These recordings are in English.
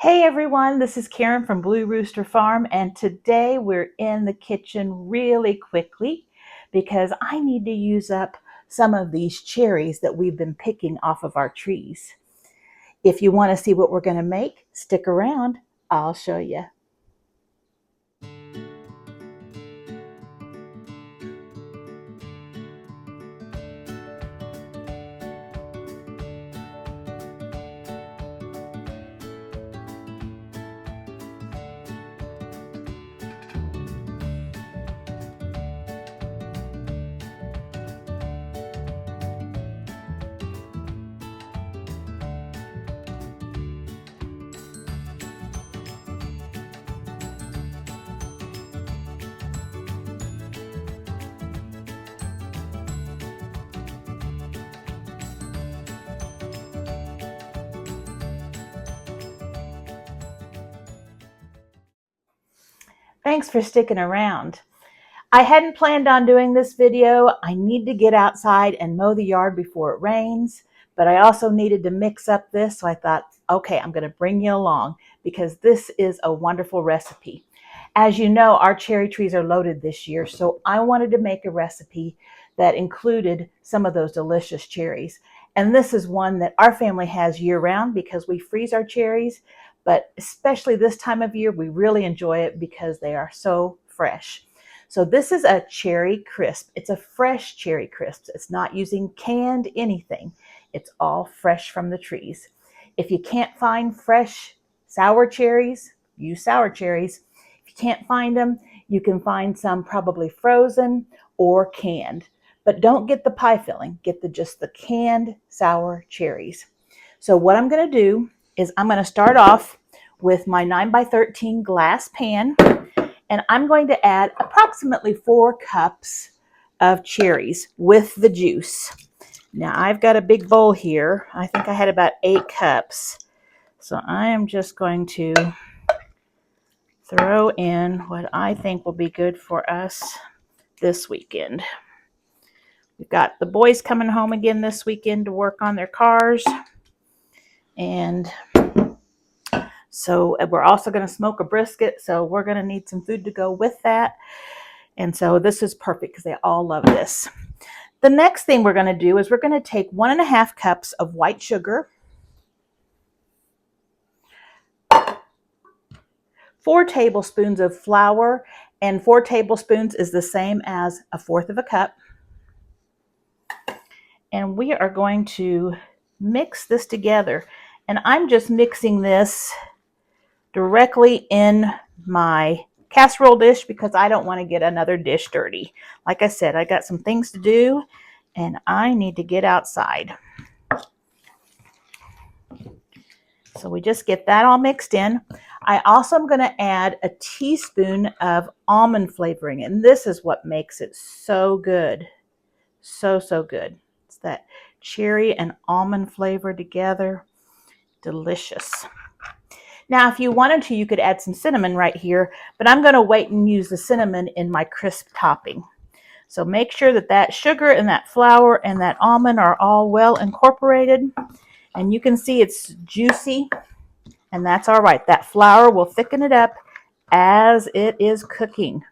Hey everyone, this is Karen from Blue Rooster Farm, and today we're in the kitchen really quickly because I need to use up some of these cherries that we've been picking off of our trees. If you want to see what we're going to make, stick around. I'll show you. Thanks for sticking around. I hadn't planned on doing this video. I need to get outside and mow the yard before it rains, but I also needed to mix up this, so I thought, okay, I'm going to bring you along because this is a wonderful recipe. As you know, our cherry trees are loaded this year, so I wanted to make a recipe that included some of those delicious cherries. And this is one that our family has year-round because we freeze our cherries, but especially this time of year, we really enjoy it because they are so fresh. So this is a cherry crisp. It's a fresh cherry crisp. It's not using canned anything. It's all fresh from the trees. If you can't find fresh sour cherries, use sour cherries. If you can't find them, you can find some probably frozen or canned. But don't get the pie filling. Get just the canned sour cherries. So what I'm going to do is I'm going to start off with my 9x13 glass pan. And I'm going to add approximately 4 cups of cherries with the juice. Now I've got a big bowl here. I think I had about 8 cups. So I am just going to throw in what I think will be good for us this weekend. We've got the boys coming home again this weekend to work on their cars. And so we're also going to smoke a brisket. So we're going to need some food to go with that. And so this is perfect because they all love this. The next thing we're going to do is we're going to take 1.5 cups of white sugar, 4 tablespoons of flour, and 4 tablespoons is the same as 1/4 cup. And we are going to mix this together. And I'm just mixing this directly in my casserole dish because I don't want to get another dish dirty. Like I said, I got some things to do and I need to get outside. So we just get that all mixed in. I also am going to add a teaspoon of almond flavoring, and this is what makes it so good. So good. It's that cherry and almond flavor together. Delicious. Now, if you wanted to, you could add some cinnamon right here, but I'm going to wait and use the cinnamon in my crisp topping. So make sure that that sugar and that flour and that almond are all well incorporated. And you can see it's juicy, and that's all right. That flour will thicken it up as it is cooking.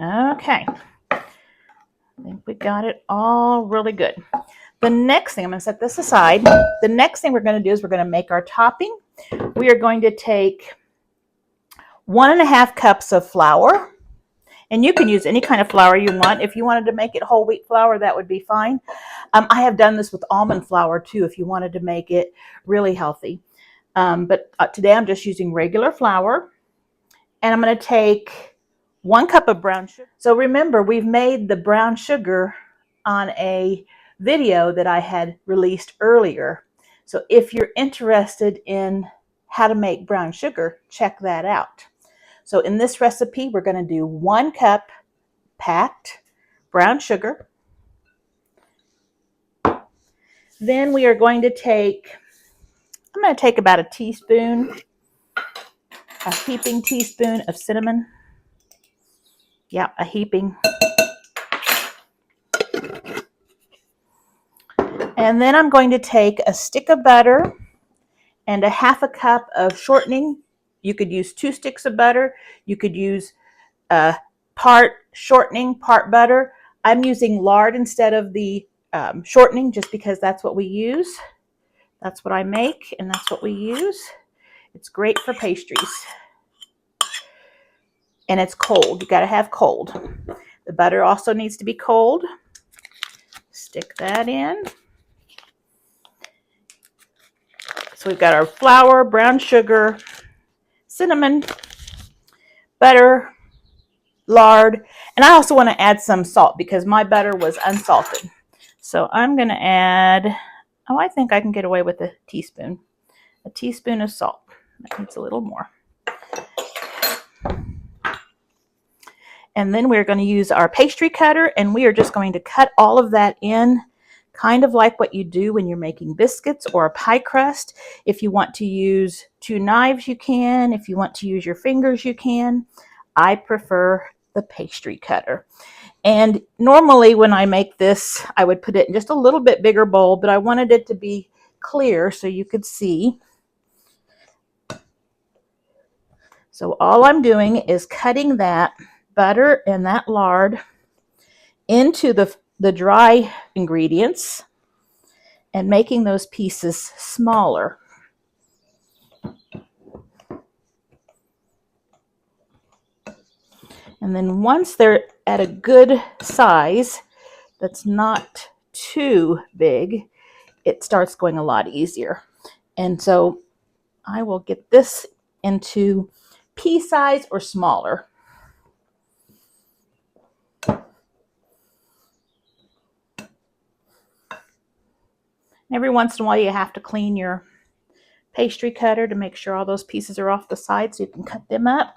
Okay. I think we got it all really good. The next thing, I'm going to set this aside. The next thing we're going to do is we're going to make our topping. We are going to take 1.5 cups of flour. And you can use any kind of flour you want. If you wanted to make it whole wheat flour, that would be fine. I have done this with almond flour too, if you wanted to make it really healthy. But today I'm just using regular flour. And I'm going to take 1 cup of brown sugar. So remember, we've made the brown sugar on a video that I had released earlier. So if you're interested in how to make brown sugar, check that out. So in this recipe, we're going to do 1 cup packed brown sugar. Then we are going to take, I'm going to take about a teaspoon, a heaping teaspoon of cinnamon. Yeah, a heaping. And then I'm going to take a stick of butter and a half a cup of shortening. You could use 2 sticks of butter. You could use part shortening, part butter. I'm using lard instead of the shortening just because that's what we use. That's what I make and that's what we use. It's great for pastries. And it's cold. You got to have cold. The butter also needs to be cold. Stick that in. So we've got our flour, brown sugar, cinnamon, butter, lard, and I also want to add some salt because my butter was unsalted. So I'm going to add, oh, I think I can get away with a teaspoon of salt. That needs a little more. And then we're going to use our pastry cutter, and we are just going to cut all of that in, kind of like what you do when you're making biscuits or a pie crust. If you want to use 2 knives, you can. If you want to use your fingers, you can. I prefer the pastry cutter. And normally when I make this, I would put it in just a little bit bigger bowl, but I wanted it to be clear so you could see. So all I'm doing is cutting that butter and that lard into the dry ingredients and making those pieces smaller. And then once they're at a good size, that's not too big, it starts going a lot easier. And so I will get this into pea size or smaller. Every once in a while you have to clean your pastry cutter to make sure all those pieces are off the side so you can cut them up.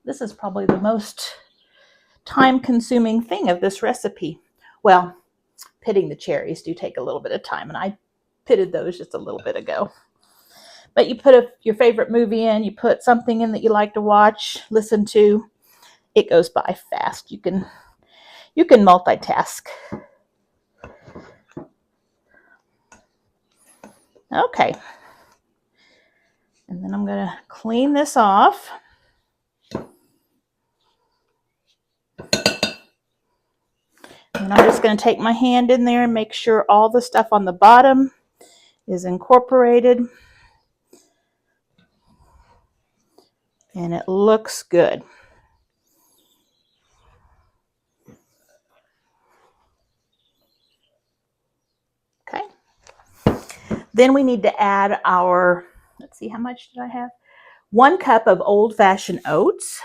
This is probably the most time-consuming thing of this recipe. Well, pitting the cherries do take a little bit of time, and I pitted those just a little bit ago. But you put your favorite movie in, you put something in that you like to watch, listen to, it goes by fast. You can multitask. Okay. And then I'm going to clean this off. And I'm just going to take my hand in there and make sure all the stuff on the bottom is incorporated. And it looks good. Okay. Then we need to add our, let's see, how much did I have? 1 cup of old-fashioned oats.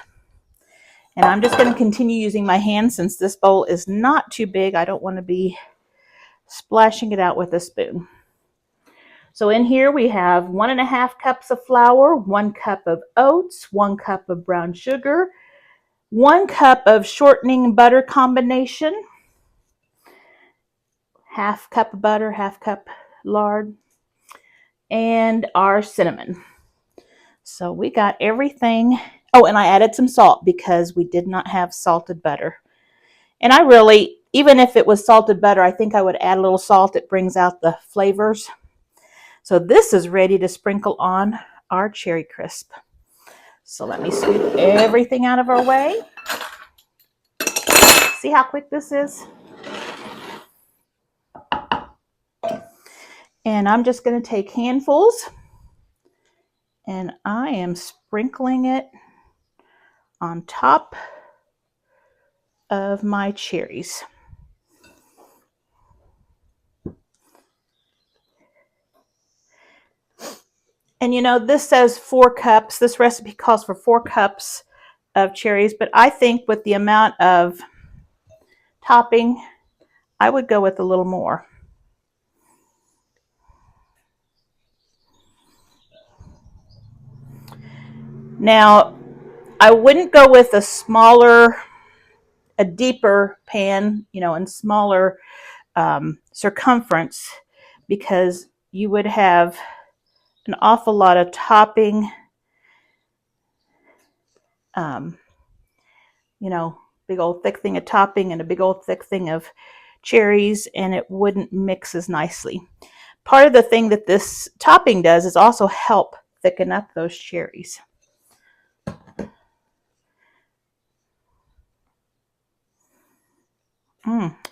And I'm just going to continue using my hand since this bowl is not too big. I don't want to be splashing it out with a spoon. So in here we have 1.5 cups of flour, 1 cup of oats, 1 cup of brown sugar, 1 cup of shortening butter combination, half cup of butter, half cup lard, and our cinnamon. So we got everything. Oh, and I added some salt because we did not have salted butter. And I really, even if it was salted butter, I think I would add a little salt. It brings out the flavors. So this is ready to sprinkle on our cherry crisp. So let me sweep everything out of our way. See how quick this is? And I'm just going to take handfuls and I am sprinkling it on top of my cherries. And you know, this says 4 cups. This recipe calls for 4 cups of cherries, but I think with the amount of topping, I would go with a little more. Now, I wouldn't go with a deeper pan, you know, and smaller circumference, because you would have an awful lot of topping, you know, big old thick thing of topping and a big old thick thing of cherries, and it wouldn't mix as nicely. Part of the thing that this topping does is also help thicken up those cherries.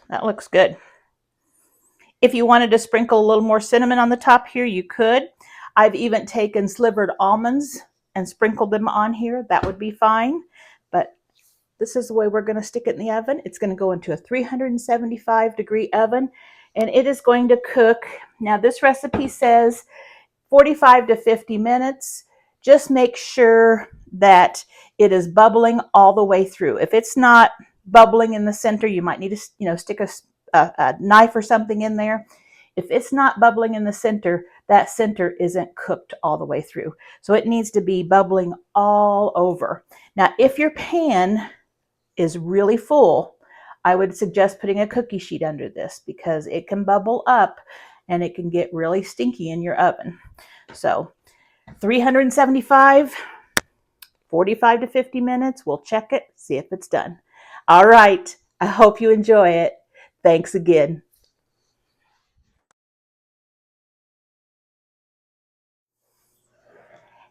That looks good. If you wanted to sprinkle a little more cinnamon on the top here, you could. I've even taken slivered almonds and sprinkled them on here. That would be fine. But this is the way we're going to stick it in the oven. It's going to go into a 375-degree oven, and it is going to cook. Now, this recipe says 45 to 50 minutes. Just make sure that it is bubbling all the way through. If it's not bubbling in the center, you might need to, stick a knife or something in there. If it's not bubbling in the center, that center isn't cooked all the way through. So it needs to be bubbling all over. Now, if your pan is really full, I would suggest putting a cookie sheet under this because it can bubble up and it can get really stinky in your oven. So 375, 45 to 50 minutes. We'll check it, see if it's done. All right. I hope you enjoy it. Thanks again.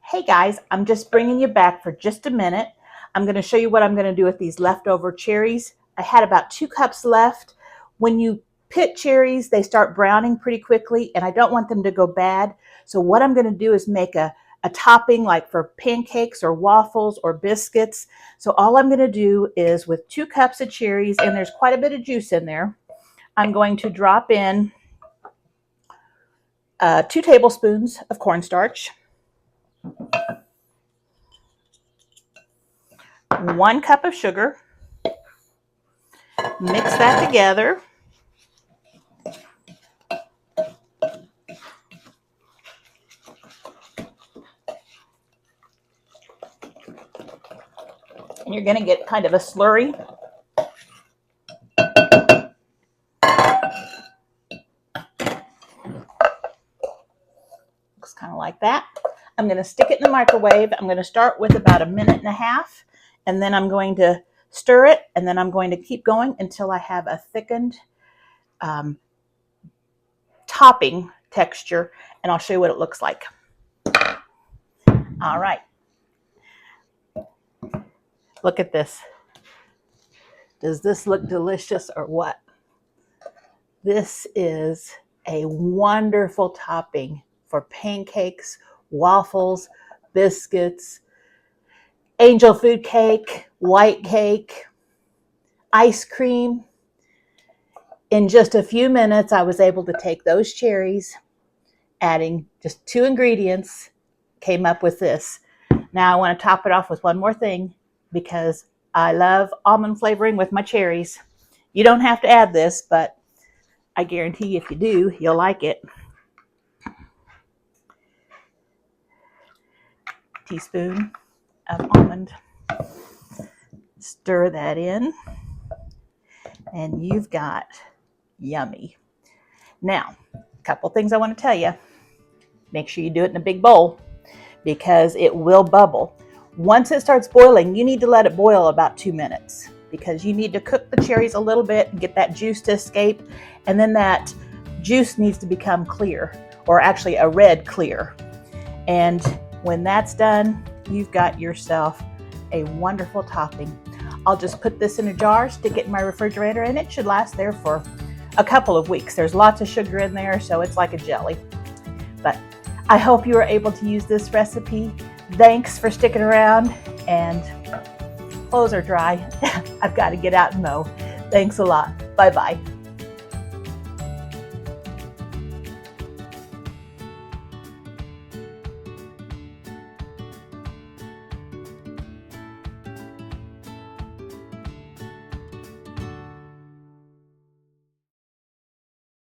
Hey guys, I'm just bringing you back for just a minute. I'm going to show you what I'm going to do with these leftover cherries. I had about 2 cups left. When you pit cherries, they start browning pretty quickly, and I don't want them to go bad. So what I'm going to do is make a topping like for pancakes or waffles or biscuits. So all I'm going to do is with 2 cups of cherries, and there's quite a bit of juice in there, I'm going to drop in 2 tablespoons of cornstarch, 1 cup of sugar, mix that together. And you're going to get kind of a slurry. Looks kind of like that. I'm going to stick it in the microwave. I'm going to start with about 1.5 minutes, and then I'm going to stir it, and then I'm going to keep going until I have a thickened topping texture, and I'll show you what it looks like. All right. Look at this. Does this look delicious or what? This is a wonderful topping for pancakes, waffles, biscuits, angel food cake, white cake, ice cream. In just a few minutes, I was able to take those cherries, adding just 2 ingredients, came up with this. Now I want to top it off with one more thing because I love almond flavoring with my cherries. You don't have to add this, but I guarantee if you do, you'll like it. Teaspoon of almond. Stir that in, and you've got yummy. Now, a couple things I want to tell you. Make sure you do it in a big bowl because it will bubble. Once it starts boiling, you need to let it boil about 2 minutes because you need to cook the cherries a little bit and get that juice to escape, and then that juice needs to become clear, or actually a red clear. And when that's done, you've got yourself a wonderful topping. I'll just put this in a jar, stick it in my refrigerator, and it should last there for a couple of weeks. There's lots of sugar in there, so it's like a jelly. But I hope you were able to use this recipe. Thanks for sticking around, and clothes are dry. I've got to get out and mow. Thanks a lot. Bye-bye.